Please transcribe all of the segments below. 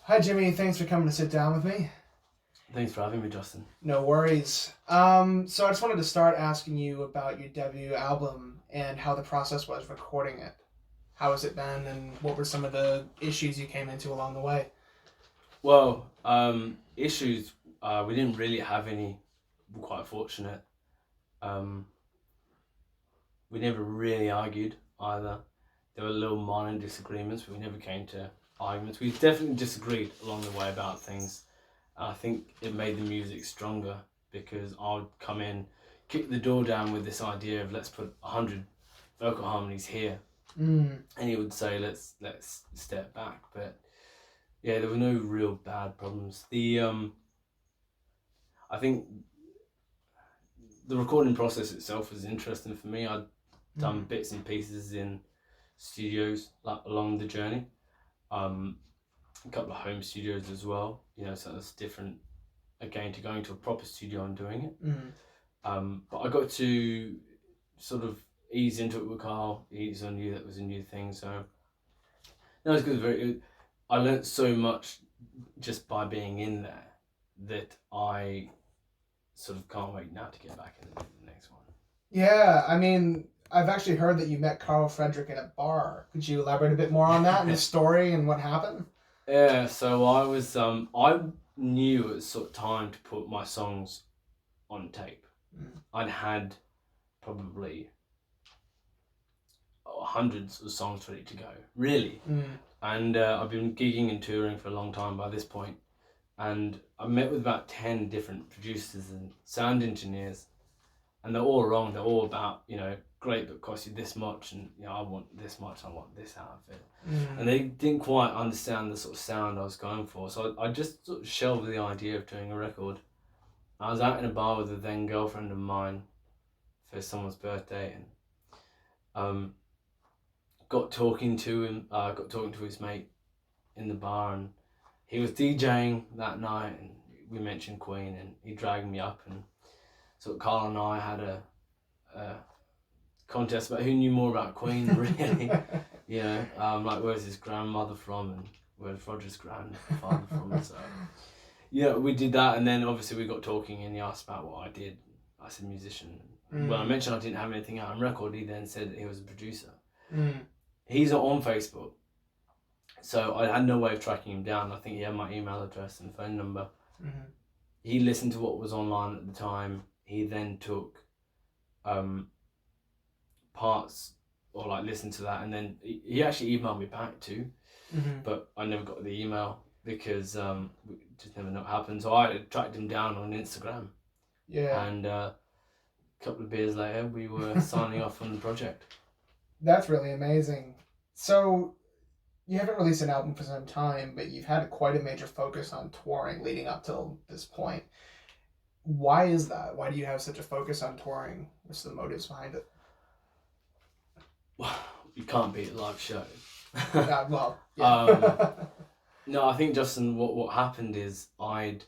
Hi, Jimmy. Thanks for coming to sit down with me. Thanks for having me, Justin. No worries. So I just wanted to start asking you about your debut album and how the process was recording it. How has it been, and what were some of the issues you came into along the way? Well, issues, we didn't really have any. We're quite fortunate. Um, we never really argued either. There were little minor disagreements, but we never came to arguments. We definitely disagreed along the way about things. I think it made the music stronger because I would come in, kick the door down with this idea of let's put 100 vocal harmonies here, Mm. and he would say let's step back. But yeah, there were no real bad problems. I think the recording process itself was interesting for me. I'd done bits and pieces in studios like along the journey, a couple of home studios as well. So that's different again to going to a proper studio and doing it. But I got to sort of ease into it with Carl. Ease on you, that was a new thing. So no, it's good. I learnt so much just by being in there that I sort of can't wait now to get back into the next one. Yeah, I mean, I've actually heard that you met Carl Frederick at a bar. Could you elaborate a bit more on that and the story and what happened? Yeah, so I knew it was sort of time to put my songs on tape. I'd had probably hundreds of songs ready to go, really. And I've been gigging and touring for a long time by this point. And I met with about 10 different producers and sound engineers, and they're all wrong. They're all about, great, but cost you this much, and I want this much, I want this out of it. And they didn't quite understand the sort of sound I was going for. So I just sort of shelved the idea of doing a record. I was out in a bar with a then girlfriend of mine for someone's birthday, and got talking to him. Got talking to his mate in the bar, and he was DJing that night, and we mentioned Queen, and he dragged me up, and so Carl and I had a contest about who knew more about Queen, really. Like where's his grandmother from, and where's Roger's grandfather from. So we did that, and then obviously we got talking, and he asked about what I did. I said musician. When I mentioned I didn't have anything out on record, he then said that he was a producer. He's not on Facebook, so I had no way of tracking him down. I think he had my email address and phone number. He listened to what was online at the time. He then took parts, or like listened to that, and then he actually emailed me back too. But I never got the email because we just never know what happened. So I tracked him down on Instagram. Yeah. And a couple of beers later, we were signing off on the project. That's really amazing. So, you haven't released an album for some time, but you've had quite a major focus on touring leading up till this point. Why is that? Why do you have such a focus on touring? What's the motives behind it? Well, you can't beat a live show. Yeah. No, I think, Justin, what happened is I'd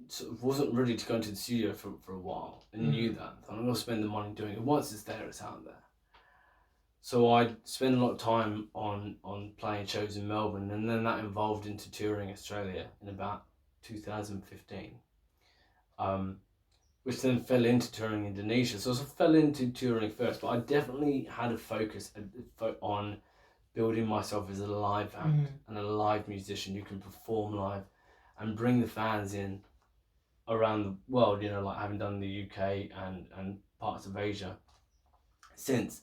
sort of wasn't ready to go into the studio for a while, and knew that. I'm going to spend the money doing it. Once it's there, it's out there. So I'd spend a lot of time on playing shows in Melbourne, and then that evolved into touring Australia in about 2015, which then fell into touring Indonesia. So I fell into touring first, but I definitely had a focus on building myself as a live act and a live musician who can perform live and bring the fans in around the world, like having done the UK and parts of Asia since.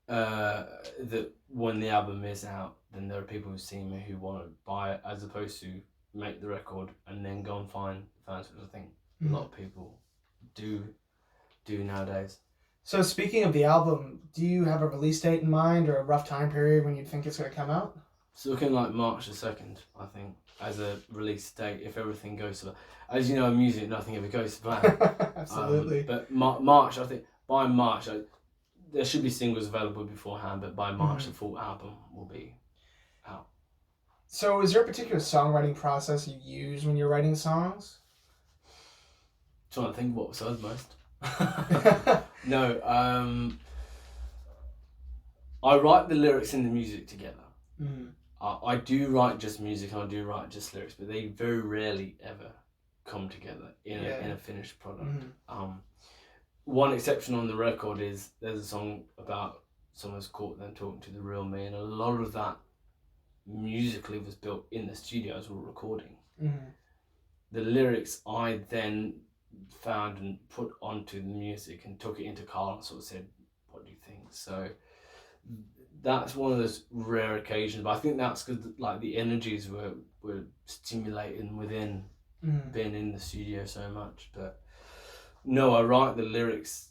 That when the album is out, then there are people who see me who want to buy it, as opposed to make the record and then go and find fans, which I think a lot of people do nowadays. So speaking of the album, do you have a release date in mind or a rough time period when you think it's going to come out? It's looking like March the 2nd, I think, as a release date, if everything goes to plan. As you know, in music, nothing ever goes to plan. Absolutely. But March, I think, by March, there should be singles available beforehand, but by March the full album will be out. So is there a particular songwriting process you use when you're writing songs? Trying to think what serves most. No, I write the lyrics and the music together. I do write just music and I do write just lyrics, but they very rarely ever come together in a finished product. One exception on the record is there's a song about someone's caught them talking to the real me, and a lot of that musically was built in the studio as we were recording. The lyrics I then found and put onto the music and took it into Carl and sort of said, what do you think? So that's one of those rare occasions, but I think that's because like the energies were stimulating within being in the studio so much. But no, I write the lyrics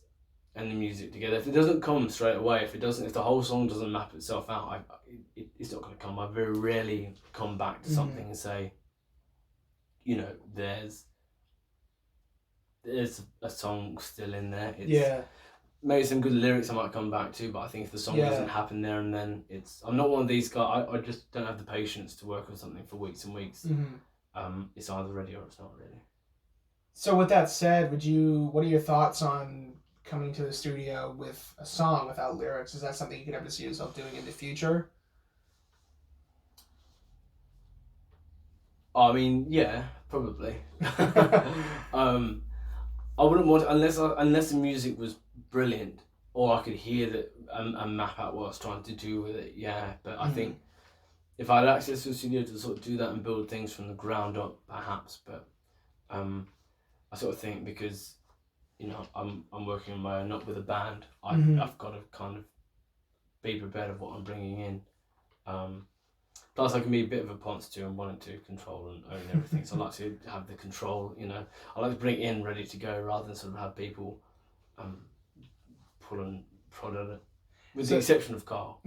and the music together. If it doesn't come straight away, if the whole song doesn't map itself out, it's not going to come. I very rarely come back to something and say, you know, there's a song still in there. Maybe some good lyrics I might come back to, but I think if the song doesn't happen there and then, I'm not one of these guys. I just don't have the patience to work on something for weeks and weeks. It's either ready or it's not ready. So with that said, what are your thoughts on coming to the studio with a song without lyrics? Is that something you could ever see yourself doing in the future? I mean, yeah, probably. I wouldn't want unless the music was brilliant or I could hear that and map out what I was trying to do with it. Yeah, but I think if I had access to a studio to sort of do that and build things from the ground up, perhaps. But I sort of think because, you know, I'm working on my own, not with a band. I've got to kind of be prepared of what I'm bringing in. Plus, I can be a bit of a ponce too and wanting to control and own everything. So I like to have the control, you know. I like to bring it in ready to go rather than sort of have people pull and prod at it. With the exception of Carl.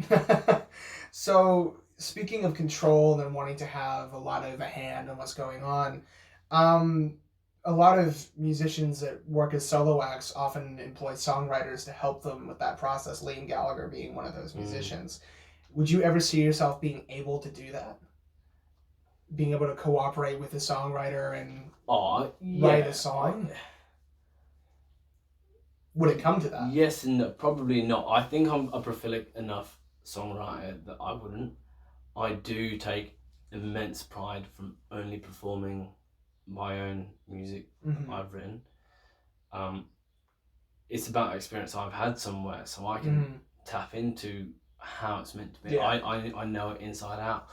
So, speaking of control and wanting to have a lot of a hand on what's going on, a lot of musicians that work as solo acts often employ songwriters to help them with that process, Liam Gallagher being one of those musicians. Would you ever see yourself being able to do that? Being able to cooperate with a songwriter and write a song? Would it come to that? Yes and no, probably not. I think I'm a prolific enough songwriter that I wouldn't. I do take immense pride from only performing my own music I've written. It's about experience I've had somewhere, so I can tap into how it's meant to be. I know it inside out.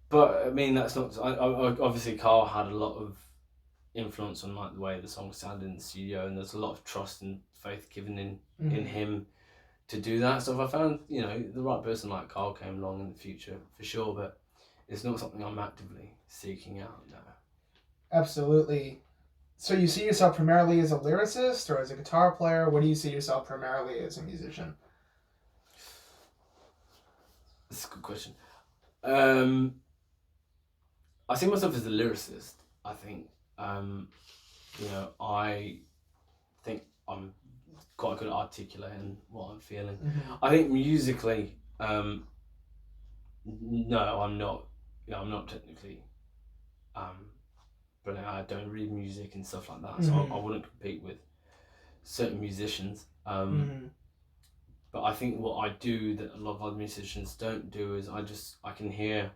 But I mean, that's not. Obviously, Carl had a lot of influence on like the way the song sounded in the studio, and there's a lot of trust and faith given in him to do that. So if I found, you know, the right person like Carl came along in the future, for sure, but it's not something I'm actively seeking out. No. Absolutely. So you see yourself primarily as a lyricist or as a guitar player? What do you see yourself primarily as a musician? That's a good question. I see myself as a lyricist. I think, you know, I think I'm quite good at articulating what I'm feeling. I think musically, no, I'm not. You know, I'm not technically brilliant. I don't read music and stuff like that, so I wouldn't compete with certain musicians. But I think what I do that a lot of other musicians don't do is I can hear.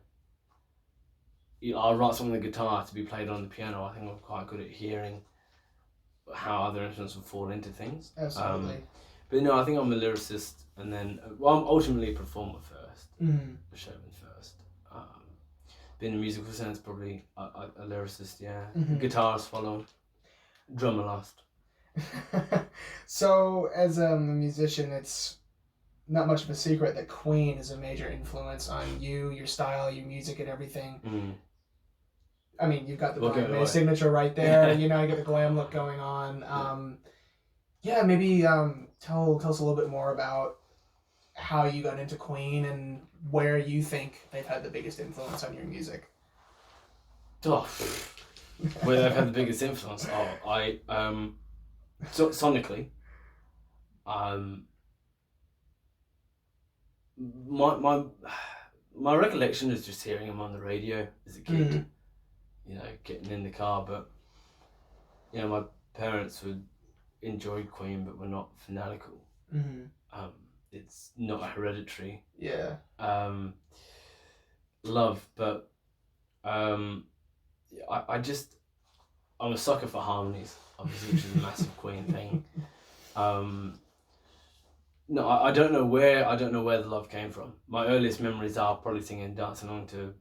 You know, I'll write something on the guitar to be played on the piano. I think I'm quite good at hearing how other instruments will fall into things. Absolutely. But no, I think I'm a lyricist, and then I'm ultimately a performer first, a showman first. Being a musical sense, probably a lyricist, yeah. Guitars follow, drummer last. So, as a musician, it's not much of a secret that Queen is a major influence on you, your style, your music, and everything. I mean, you've got the Brian May signature right there. You know, you got the glam look going on. Yeah, maybe tell us a little bit more about how you got into Queen and where you think they've had the biggest influence on your music. Where they've had the biggest influence? Sonically, my recollection is just hearing them on the radio as a kid. You know, getting in the car, but you know, my parents would enjoy Queen, but were not fanatical. It's not hereditary. Yeah. love, but I just I'm a sucker for harmonies, obviously, which is a massive Queen thing. No, I don't know where the love came from. My earliest memories are probably singing and dancing along to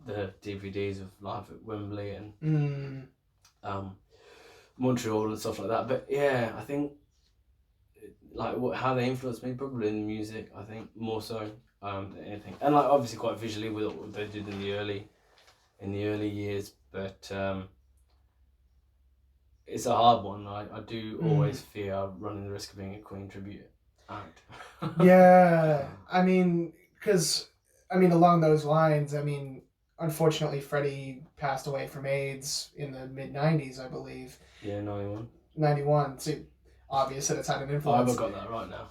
the DVDs of Live at Wembley and Montreal and stuff like that. But yeah, I think like how they influenced me probably in the music. I think more so than anything, and like obviously quite visually with what they did in the early years. But it's a hard one. I do always fear running the risk of being a Queen tribute act. Yeah, I mean, because along those lines, unfortunately, Freddie passed away from AIDS in the mid '90s, I believe. Yeah, 91. 91. See, obvious that it's had an influence. I haven't got that right now.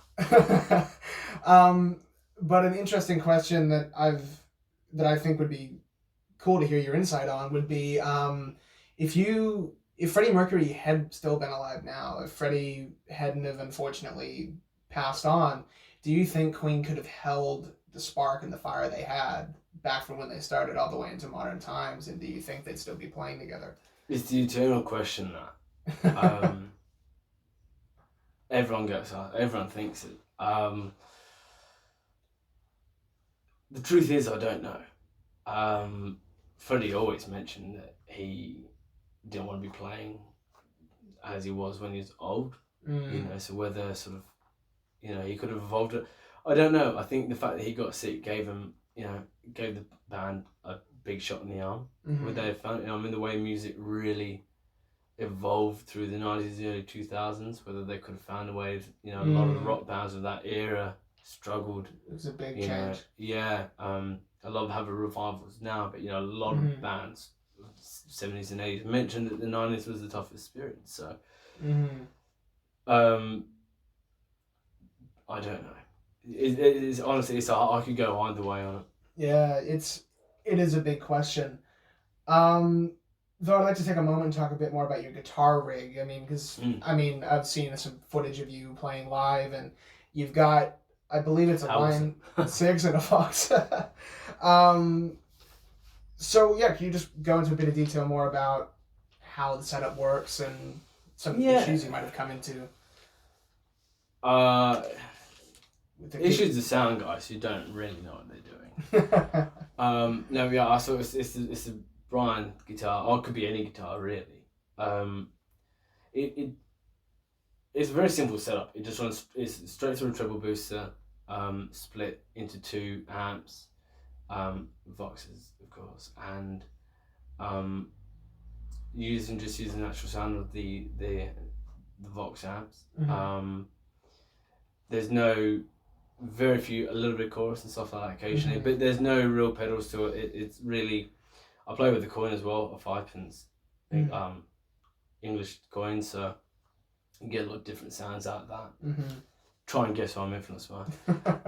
But an interesting question that I think would be cool to hear your insight on would be if Freddie Mercury had still been alive now, if Freddie hadn't have unfortunately passed on, do you think Queen could have held the spark and the fire they had back from when they started all the way into modern times? And do you think they'd still be playing together? It's the eternal question that everyone gets asked, everyone thinks it. The truth is, I don't know. Freddie always mentioned that he didn't want to be playing as he was when he was old. So whether sort of, he could have evolved it. I don't know. I think the fact that he got sick gave the band a big shot in the arm. Would they have found, the way music really evolved through the 90s, early 2000s, whether they could have found a way, a lot of the rock bands of that era struggled. It was a big change. A lot of have a revivals now, but a lot of bands, 70s and 80s, mentioned that the 90s was the toughest period. So, I don't know. It's honestly, I could go either way on it. Yeah, it is a big question. Though I'd like to take a moment and talk a bit more about your guitar rig. Because I've seen some footage of you playing live, and you've got, I believe it's a Line 6 and a Fox. So yeah, can you just go into a bit of detail more about how the setup works and some of the issues you might have come into? Issues the sound guys who don't really know what they're doing. So it's a Brian guitar, or it could be any guitar really. It's a very simple setup. It just runs, it's straight through a treble booster, split into 2 amps, Voxes of course, and using the natural sound of the Vox amps. There's very few, a little bit of chorus and stuff like that occasionally, but there's no real pedals to it. It's really, I play with the coin as well, a 5-pence English coin, so you get a lot of different sounds out of that. Try and guess who I'm influenced by.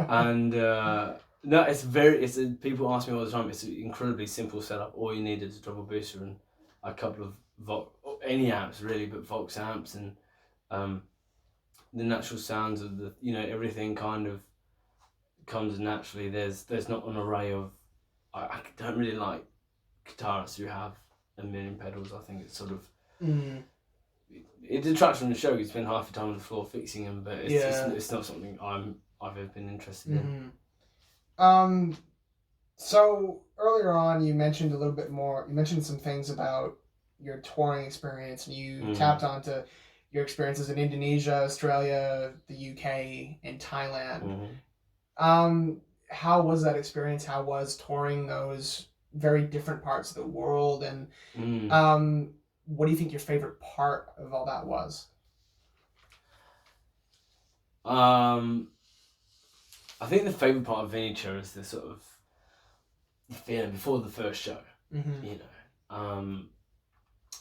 And people ask me all the time, it's an incredibly simple setup. All you need is a treble booster and a couple of any amps really, but Vox amps and the natural sounds of the, everything kind of comes naturally. There's not an array of, I don't really like guitarists who have a million pedals. I think it's sort of, it detracts from the show. You spend half your time on the floor fixing them, but it's not something I've ever been interested in. So earlier on, you mentioned a little bit more. You mentioned some things about your touring experience, and you tapped onto your experiences in Indonesia, Australia, the UK, and Thailand. How was that experience? How was touring those very different parts of the world? And what do you think your favorite part of all that was? I think the favorite part of Venetia is the sort of feeling before the first show.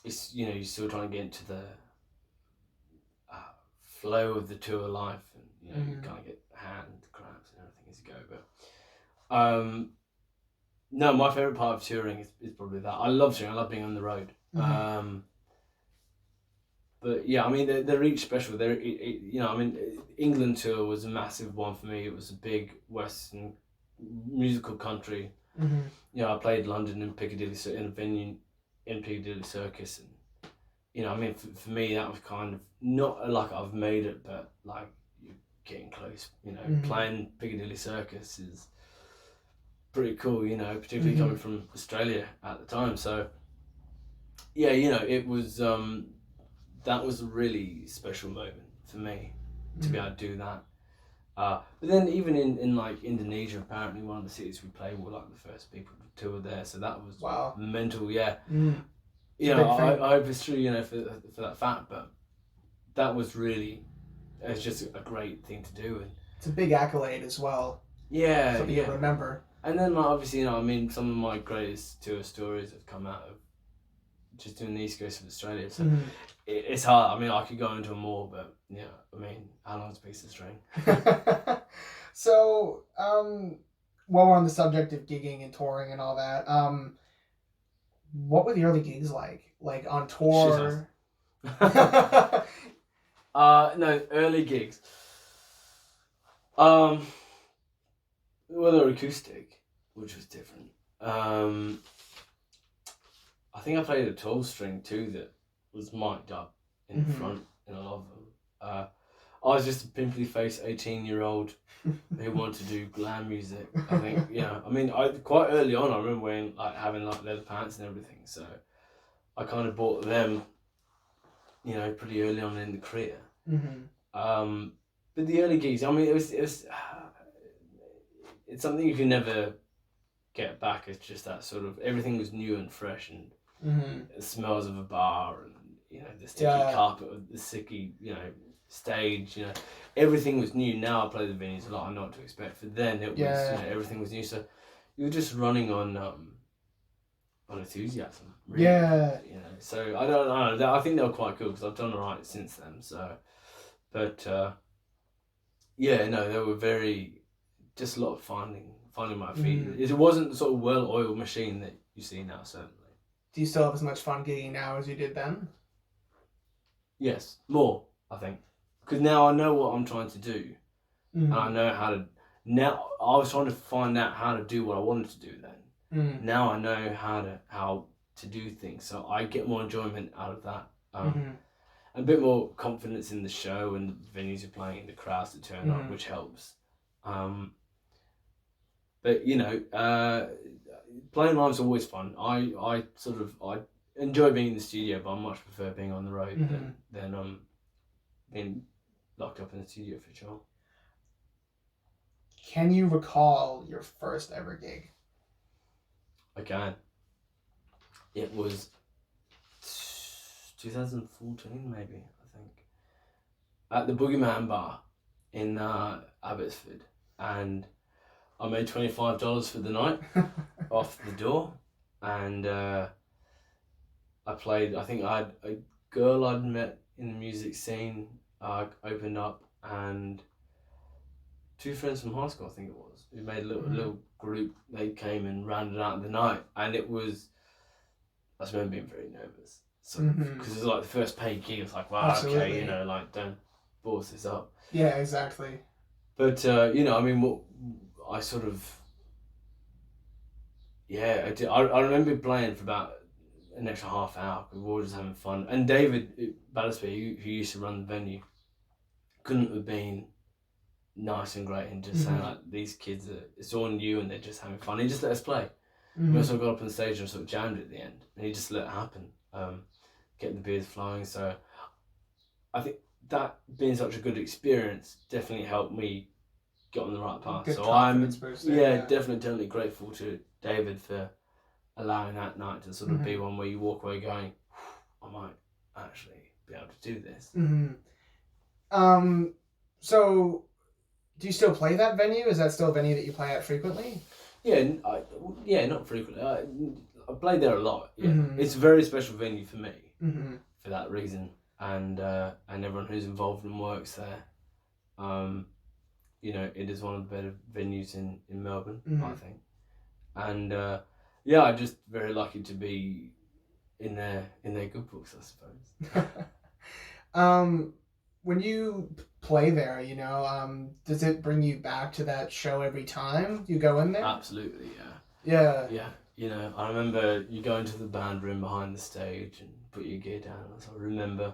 It's you're still trying to get into the flow of the tour life, and you kind of get hand cramps and everything as you go. But no, my favorite part of touring is probably that. I love touring. I love being on the road. But yeah, they're each special. England tour was a massive one for me. It was a big Western musical country. You know, I played London in Piccadilly, in a venue in Piccadilly Circus, and you know, I mean, for me that was kind of not like I've made it, but like you're getting close. You know, playing Piccadilly Circus is pretty cool. You know, particularly coming from Australia at the time. So yeah, you know, it was that was a really special moment for me to be able to do that. But then even in like Indonesia, apparently one of the cities we played were like the first people to tour there, so that was mental. Yeah, you know, I hope it's true, you know, for that fact, but that was really, it's just a great thing to do, and it's a big accolade as well. Yeah, something you remember. And then like, obviously, you know, I mean, some of my greatest tour stories have come out of just doing the East Coast of Australia, so it's hard. I mean, I could go into more, but yeah, I mean, how long's a piece of string? So, while we're on the subject of gigging and touring and all that, what were the early gigs like? Like on tour? No, early gigs. Well, they're acoustic, which was different. I think I played a 12-string too that was mic'd up in front in a lot of them. I was just a pimply faced 18-year-old who wanted to do glam music. I think, yeah. I mean, quite early on, I remember wearing having leather pants and everything. So I kind of bought them, you know, pretty early on in the career. But the early gigs, I mean, it was it's something you can never get back. It's just that sort of everything was new and fresh, and the smells of a bar, and you know, the sticky carpet, the sticky, you know, stage, you know, everything was new. Now I play the venues a lot, I know what to expect. But then it was, you know, everything was new. So you were just running on enthusiasm, really. Yeah. You know, so I don't know. I think they were quite cool because I've done alright since then. So, but yeah, no, they were just a lot of finding my feet. It wasn't the sort of well-oiled machine that you see now, certainly. Do you still have as much fun gigging now as you did then? Yes, more, I think. Because now I know what I'm trying to do. And I know how to... Now, I was trying to find out how to do what I wanted to do then. Now I know how to do things. So I get more enjoyment out of that. A bit more confidence in the show and the venues you're playing, the crowds that turn up, which helps. But, you know, playing live's always fun. I enjoy being in the studio, but I much prefer being on the road than being locked up in the studio, for sure. Can you recall your first ever gig? I can. It was 2014, maybe, I think, at the Boogeyman Bar in Abbotsford, and I made $25 for the night off the door, and I played. I think I had a girl I'd met in the music scene. Opened up, and two friends from high school, I think it was, we made a little group. They came and rounded out the night, and it was. I just remember being very nervous, so because it was like the first paid gig. It's like, wow, absolutely. Okay, you know, like don't balls this up. Yeah, exactly. But you know, I mean, I sort of, yeah, I did. I remember playing for about an extra half hour because we were just having fun. And David Battersby, who used to run the venue, couldn't have been nice and great and just saying like, these kids it's all new and they're just having fun. He just let us play. We also got up on stage and sort of jammed at the end, and he just let it happen, getting the beers flowing. So I think that being such a good experience definitely helped me get on the right path. Good, so I'm definitely grateful to David for allowing that night to sort of be one where you walk away going, I might actually be able to do this. So do you still play that venue? Is that still a venue that you play at frequently? Yeah, not frequently. I played there a lot. Yeah, it's a very special venue for me for that reason, and everyone who's involved and works there. You know, it is one of the better venues in Melbourne, I think, and I'm just very lucky to be in their good books, I suppose. When you play there, does it bring you back to that show every time you go in there? Absolutely, yeah. Yeah. Yeah, you know, I remember you go into the band room behind the stage and put your gear down. So I remember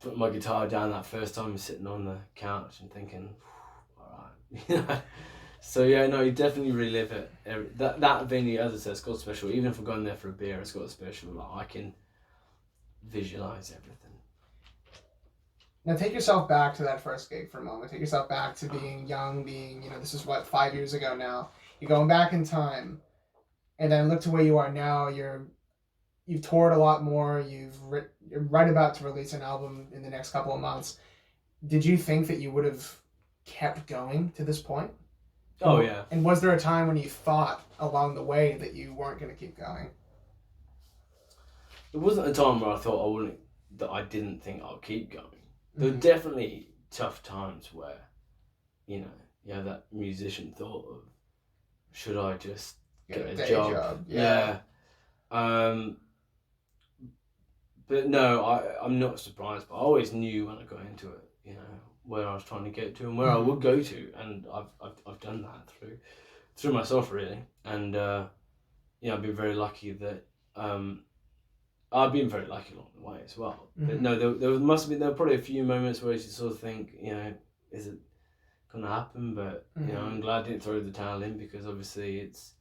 putting my guitar down that first time, sitting on the couch and thinking, all right, you know. So yeah, no, you definitely relive it. That venue, as I said, it's got special. Even if we're going there for a beer, it's got special. Like I can visualize everything. Now take yourself back to that first gig for a moment. Take yourself back to being young, being, this is what, 5 years ago now. You're going back in time, and then look to where you are now. You've toured a lot more. You're right about to release an album in the next couple of months. Did you think that you would have kept going to this point? Oh yeah. And was there a time when you thought along the way that you weren't going to keep going? There wasn't a time where I thought I didn't think I'll keep going. There were definitely tough times where, you have that musician thought of, should I just get a job? Yeah. But no, I'm not surprised. But I always knew when I got into it, where I was trying to get to and where I would go to, and I've done that through myself really, and I've been very lucky that I've been very lucky along the way as well. But no, there were probably a few moments where you sort of think, is it gonna happen? But I'm glad I didn't throw the towel in, because obviously it's,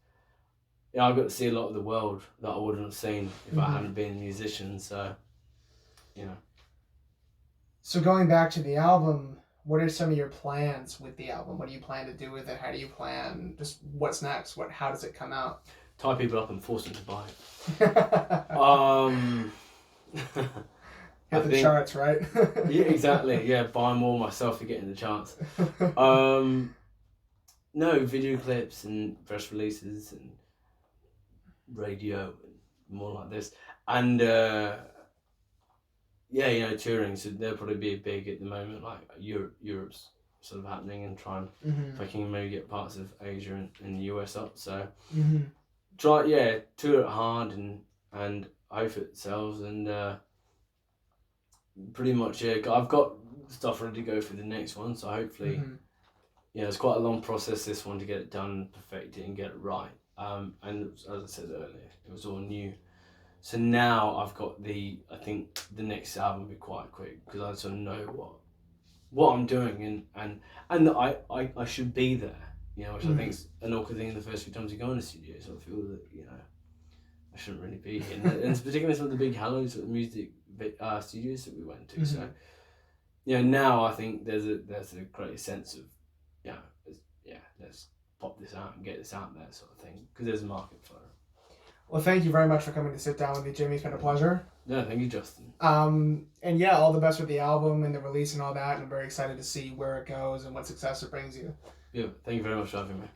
I got to see a lot of the world that I wouldn't have seen if I hadn't been a musician. So, So going back to the album, what are some of your plans with the album? What do you plan to do with it? How do you plan? Just what's next? How does it come out? Tie people up and force them to buy it. Hit the charts, right? Yeah, exactly. Yeah, buy more myself to get in the charts. No, video clips and press releases and radio and more like this, and touring. So they'll probably be big at the moment. Like Europe's sort of happening, and trying if I can maybe get parts of Asia and the US up. So tour it hard and hope it sells, and pretty much I've got stuff ready to go for the next one. So hopefully, it's quite a long process, this one, to get it done, perfect it, and get it right. And as I said earlier, it was all new. So now I've got I think the next album will be quite quick, because I sort of know what I'm doing, and that I should be there, which I think is an awkward thing in the first few times you go in the studio. So I feel that, I shouldn't really be here. And particularly some of the big Hello sort of music studios that we went to. So, now I think there's a great sense of, let's pop this out and get this out there, sort of thing, because there's a market for it. Well, thank you very much for coming to sit down with me, Jimmy. It's been a pleasure. No, thank you, Justin. And all the best with the album and the release and all that. And I'm very excited to see where it goes and what success it brings you. Yeah, thank you very much for having me.